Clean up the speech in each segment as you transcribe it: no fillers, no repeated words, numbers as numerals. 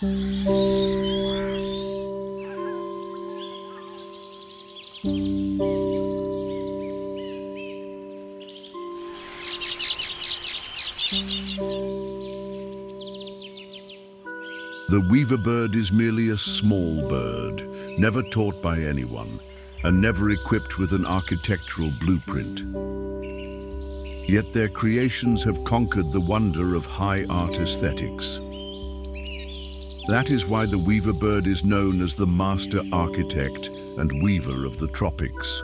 The weaverbird is merely a small bird, never taught by anyone, and never equipped with an architectural blueprint. Yet their creations have conquered the wonder of high art aesthetics. That is why the weaverbird is known as the master architect and weaver of the tropics.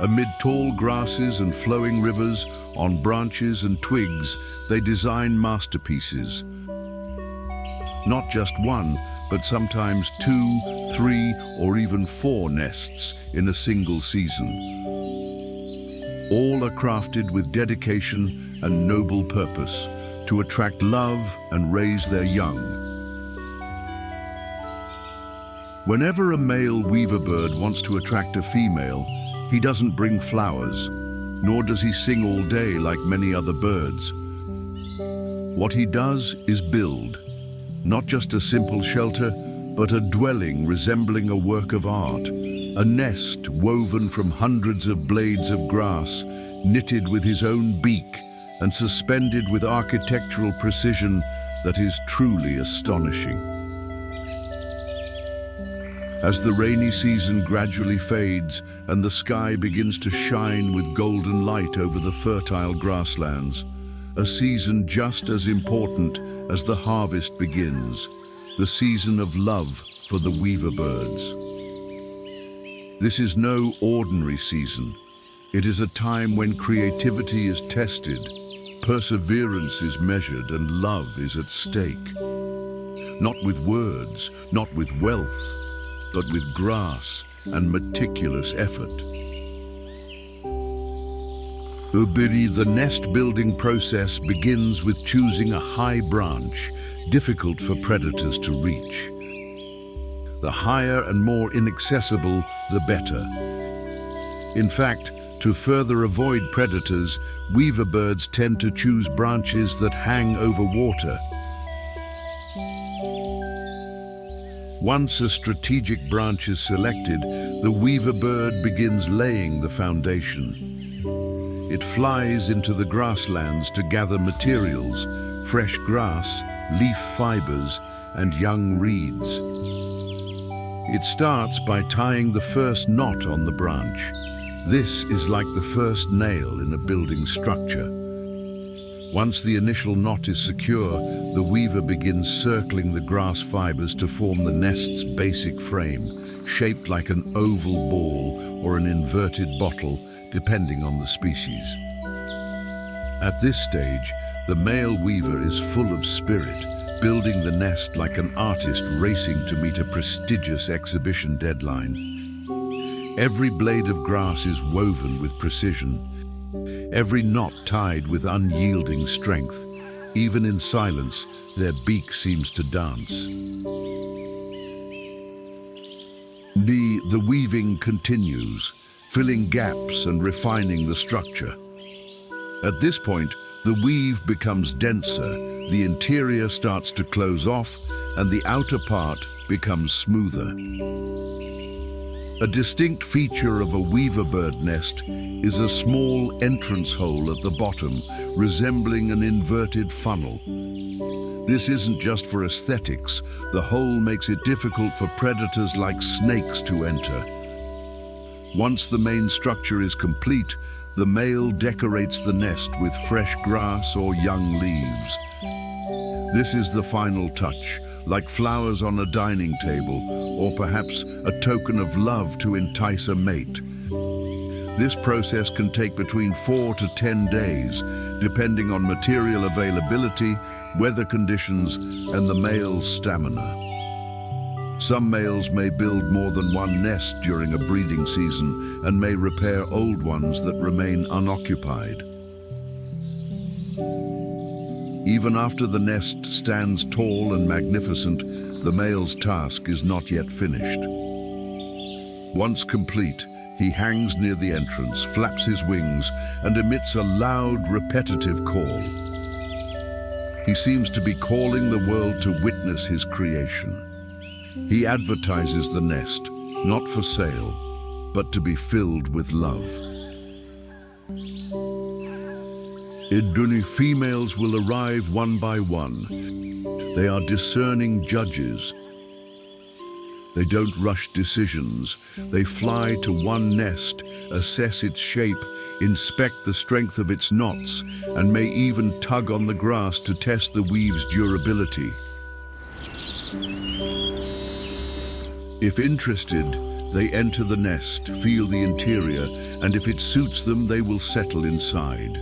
Amid tall grasses and flowing rivers, on branches and twigs, they design masterpieces. Not just one, but sometimes 2, 3, or even 4 nests in a single season. All are crafted with dedication and noble purpose to attract love and raise their young. Whenever a male weaverbird wants to attract a female, he doesn't bring flowers, nor does he sing all day like many other birds. What he does is build, not just a simple shelter, but a dwelling resembling a work of art, a nest woven from hundreds of blades of grass, knitted with his own beak and suspended with architectural precision that is truly astonishing. As the rainy season gradually fades and the sky begins to shine with golden light over the fertile grasslands, a season just as important as the harvest begins, the season of love for the weaverbirds. This is no ordinary season. It is a time when creativity is tested, perseverance is measured, and love is at stake. Not with words, not with wealth, but with grass and meticulous effort. The nest-building process begins with choosing a high branch, difficult for predators to reach. The higher and more inaccessible, the better. In fact, to further avoid predators, weaverbirds tend to choose branches that hang over water. Once a strategic branch is selected, the weaverbird begins laying the foundation. It flies into the grasslands to gather materials, fresh grass, leaf fibers, and young reeds. It starts by tying the first knot on the branch. This is like the first nail in a building structure. Once the initial knot is secure, the weaver begins circling the grass fibers to form the nest's basic frame, shaped like an oval ball or an inverted bottle, depending on the species. At this stage, the male weaver is full of spirit, building the nest like an artist racing to meet a prestigious exhibition deadline. Every blade of grass is woven with precision, every knot tied with unyielding strength. Even in silence, their beak seems to dance. The weaving continues, filling gaps and refining the structure. At this point, the weave becomes denser, the interior starts to close off, and the outer part becomes smoother. A distinct feature of a weaverbird nest is a small entrance hole at the bottom, resembling an inverted funnel. This isn't just for aesthetics. The hole makes it difficult for predators like snakes to enter. Once the main structure is complete, the male decorates the nest with fresh grass or young leaves. This is the final touch, like flowers on a dining table, or perhaps a token of love to entice a mate. This process can take between 4 to 10 days, depending on material availability, weather conditions, and the male's stamina. Some males may build more than one nest during a breeding season and may repair old ones that remain unoccupied. Even after the nest stands tall and magnificent, the male's task is not yet finished. Once complete, he hangs near the entrance, flaps his wings, and emits a loud, repetitive call. He seems to be calling the world to witness his creation. He advertises the nest, not for sale, but to be filled with love. Indonesia females will arrive one by one. They are discerning judges. They don't rush decisions. They fly to one nest, assess its shape, inspect the strength of its knots, and may even tug on the grass to test the weave's durability. If interested, they enter the nest, feel the interior, and if it suits them, they will settle inside.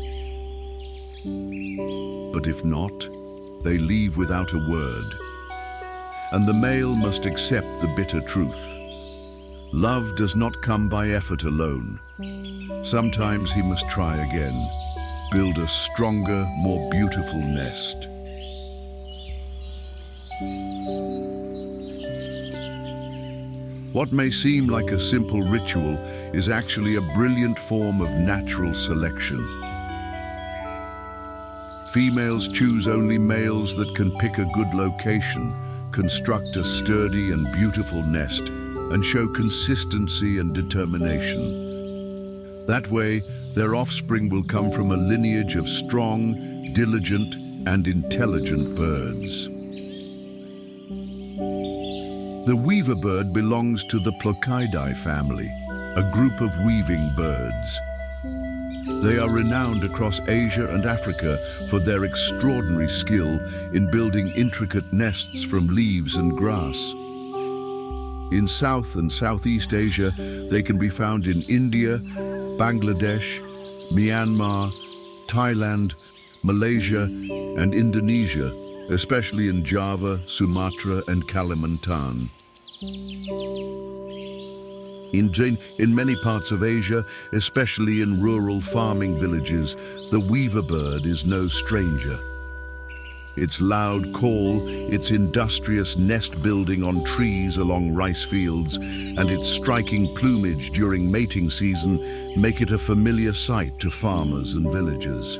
But if not, they leave without a word. And the male must accept the bitter truth. Love does not come by effort alone. Sometimes he must try again, build a stronger, more beautiful nest. What may seem like a simple ritual is actually a brilliant form of natural selection. Females choose only males that can pick a good location, construct a sturdy and beautiful nest, and show consistency and determination. That way, their offspring will come from a lineage of strong, diligent, and intelligent birds. The weaverbird belongs to the Plochidae family, a group of weaving birds. They are renowned across Asia and Africa for their extraordinary skill in building intricate nests from leaves and grass. In South and Southeast Asia, they can be found in India, Bangladesh, Myanmar, Thailand, Malaysia, and Indonesia, especially in Java, Sumatra, and Kalimantan. In many parts of Asia, especially in rural farming villages, the weaverbird is no stranger. Its loud call, its industrious nest building on trees along rice fields, and its striking plumage during mating season make it a familiar sight to farmers and villagers.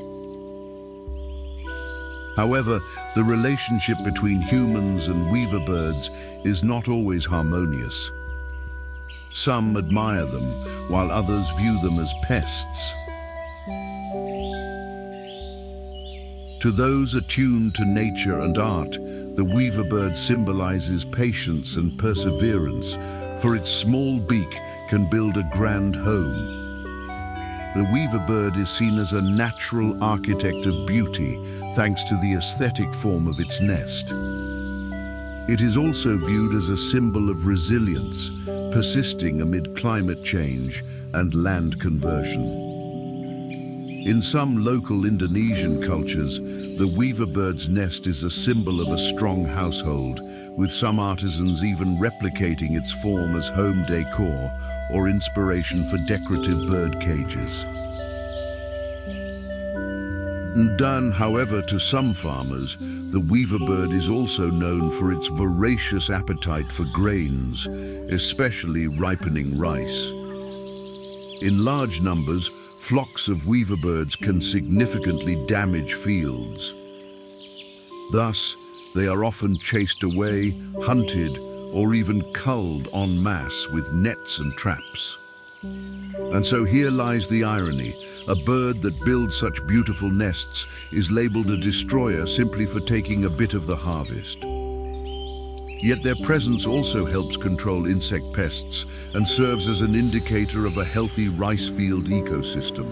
However, the relationship between humans and weaverbirds is not always harmonious. Some admire them, while others view them as pests. To those attuned to nature and art, the weaverbird symbolizes patience and perseverance, for its small beak can build a grand home. The weaverbird is seen as a natural architect of beauty, thanks to the aesthetic form of its nest. It is also viewed as a symbol of resilience, persisting amid climate change and land conversion. In some local Indonesian cultures, the weaverbird's nest is a symbol of a strong household, with some artisans even replicating its form as home decor or inspiration for decorative bird cages. Done, however, to some farmers, the weaverbird is also known for its voracious appetite for grains, especially ripening rice. In large numbers, flocks of weaverbirds can significantly damage fields. Thus, they are often chased away, hunted, or even culled en masse with nets and traps. And so here lies the irony. A bird that builds such beautiful nests is labeled a destroyer simply for taking a bit of the harvest. Yet their presence also helps control insect pests and serves as an indicator of a healthy rice field ecosystem.